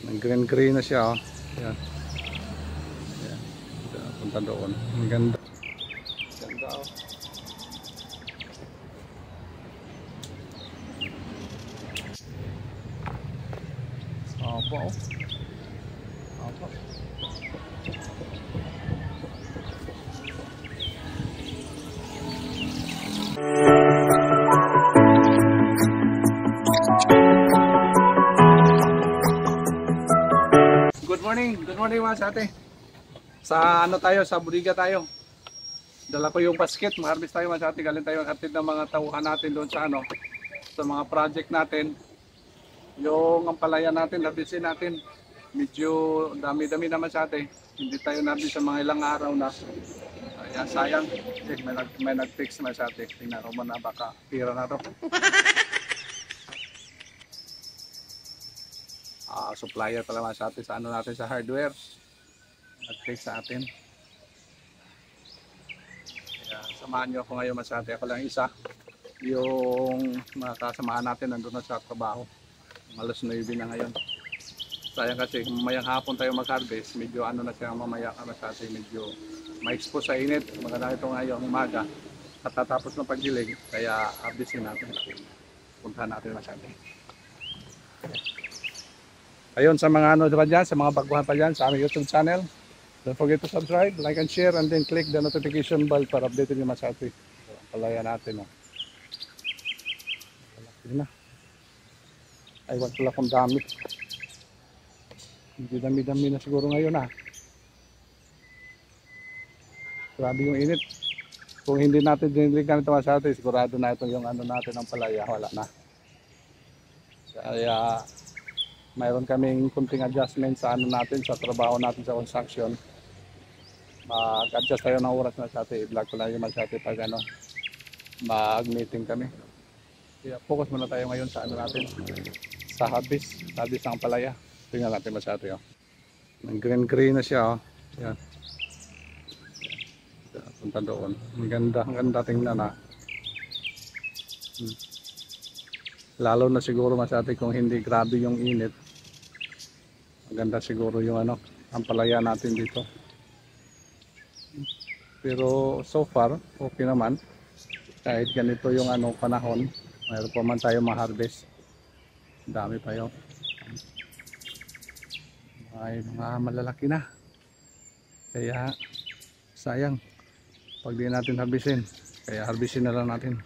Green green na siya, oh. Yan. Yan. Punta doon. Ang ganda. Ganda, oh. Apa, oh. Apa. Good morning mga sa ate. Sa ano tayo, sa Budiga tayo. Dala ko yung basket, mag-harvest tayo mga sa ate. Galing tayo mag-harvest ng mga tauhan natin doon sa ano, sa mga project natin. Yung ampalaya natin, harvestin natin. Medyo dami-dami naman sa ate. Hindi tayo harvest sa mga ilang araw na. Kaya sayang, may nag-fix na sa ate. Tingnan ko na baka tira na to. Supplier pala mga sa atin sa ano natin sa hardware, nag-take sa atin. Kaya samahan nyo ako ngayon mga sa atin. Ako lang isa, yung mga kasamahan natin nandun na sa trabaho. Alas 9 na ngayon. Sayang kasi mamayang hapon tayo mag-harvest, medyo ano na siya mamaya mga sa atin, medyo ma-expose sa init. Maganda ito ngayon umaga at tatapos ng pagdilig, kaya harvestin natin. Puntahan natin mga sa atin. Ayun, sa mga ano pa dyan, sa mga baguhan pa dyan sa aming YouTube channel, don't forget to subscribe, like and share, and then click the notification bell para update nyo sa atin. Palaya natin, oh. Malaki na. Ay, wag pala kong dami. Hindi dami-dami na siguro ngayon, ah. Grabe yung init. Kung hindi natin diniligan ito sa atin, sigurado na ito yung ano natin ng palaya, wala na. Kaya mayroon kaming kunting adjustment sa ano natin, sa trabaho natin sa construction. Mag-adjust tayo ng oras na sa atin. I-vlog ko lang yung sa atin pag ano, mag-meeting kami. Kaya focus muna tayo ngayon sa ano natin, sa harvest ng palaya. Tingnan natin sa atin, oh. Green green na siya, oh. Yan. Punta doon. Ang ganda tingnan, ah. Lalo na siguro mas atin kung hindi grabe yung init. Maganda siguro yung ano, ang palaya natin dito. Pero so far, okay naman. Kahit ganito yung ano panahon, mayroon pa man tayo ma-harvest. Dami pa yun. Ay, mga malalaki na. Kaya sayang pag di natin harvestin. Kaya harvestin na lang natin.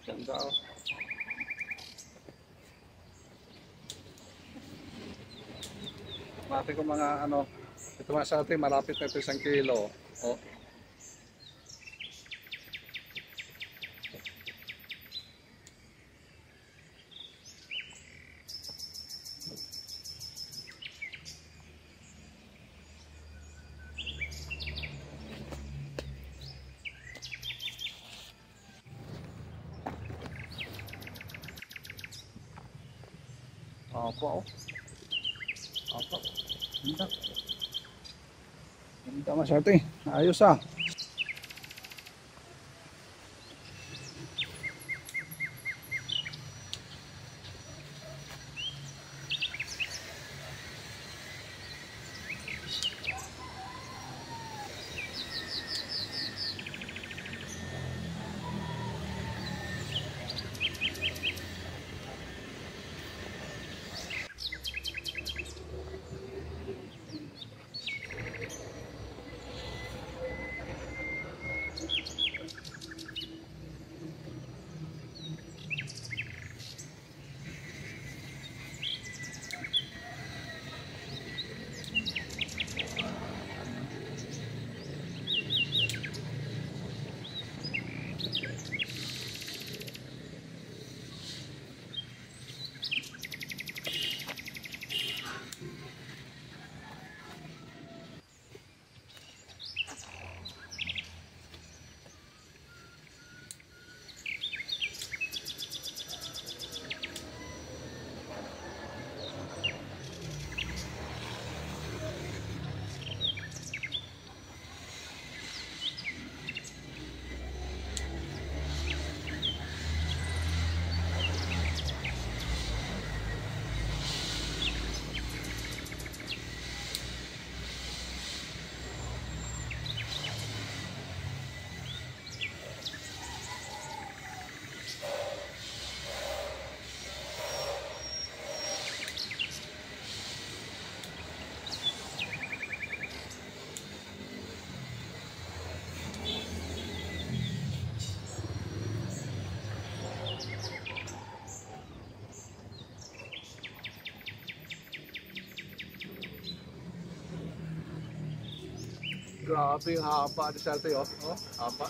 Ganda, oh. Mati ko mga ano, ito mga sa atin, malapit na ito 1 kilo. Oh. Opo, oh. Opo. Ganda. Ganda masyado, eh. Ayos, ah. Grabe yung haba ni Sarte, oh. Oh, haba.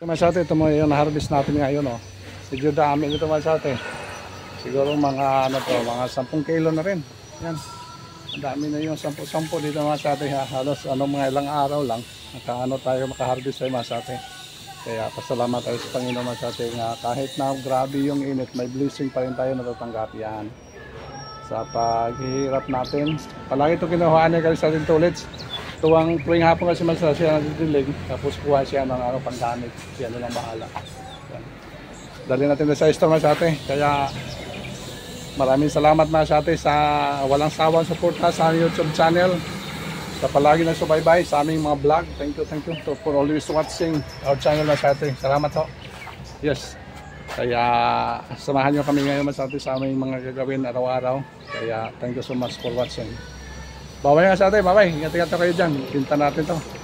Masate, ito mo yung na-harvest natin ngayon, oh. Medyo dami ito masate. Siguro mga ano to, mga 10 kilo na rin. Yan. Ang dami na yung 10 dito masate. Halos mga ilang araw lang nakaano tayo maka-harvest ay masate. Kaya pasalamat tayo sa Panginoon masate nga kahit na grabe yung init, may blessing pa rin tayo natatanggap yan. Sa paghihirap natin, palagi ito kinuha niya kasi sa ating tulits. Tuwing hapon kasi masaya siya nagdidilig, tapos kuha siya ng panggamit. Siya na lang bahala. Yan. Dali natin sa store masate. Kaya maraming salamat masate sa walang sawang suporta sa YouTube channel. Sa palagi na subaybay sa aming mga vlog. Thank you for always watching our channel masate. Salamat ho. Yes. Kaya samahan nyo kami ngayon masate sa aming mga gagawin araw-araw. Kaya thank you so much for watching. Bye-bye nga sa atin, bye-bye. Ingat-ingat kayo dyan. Pinta natin to.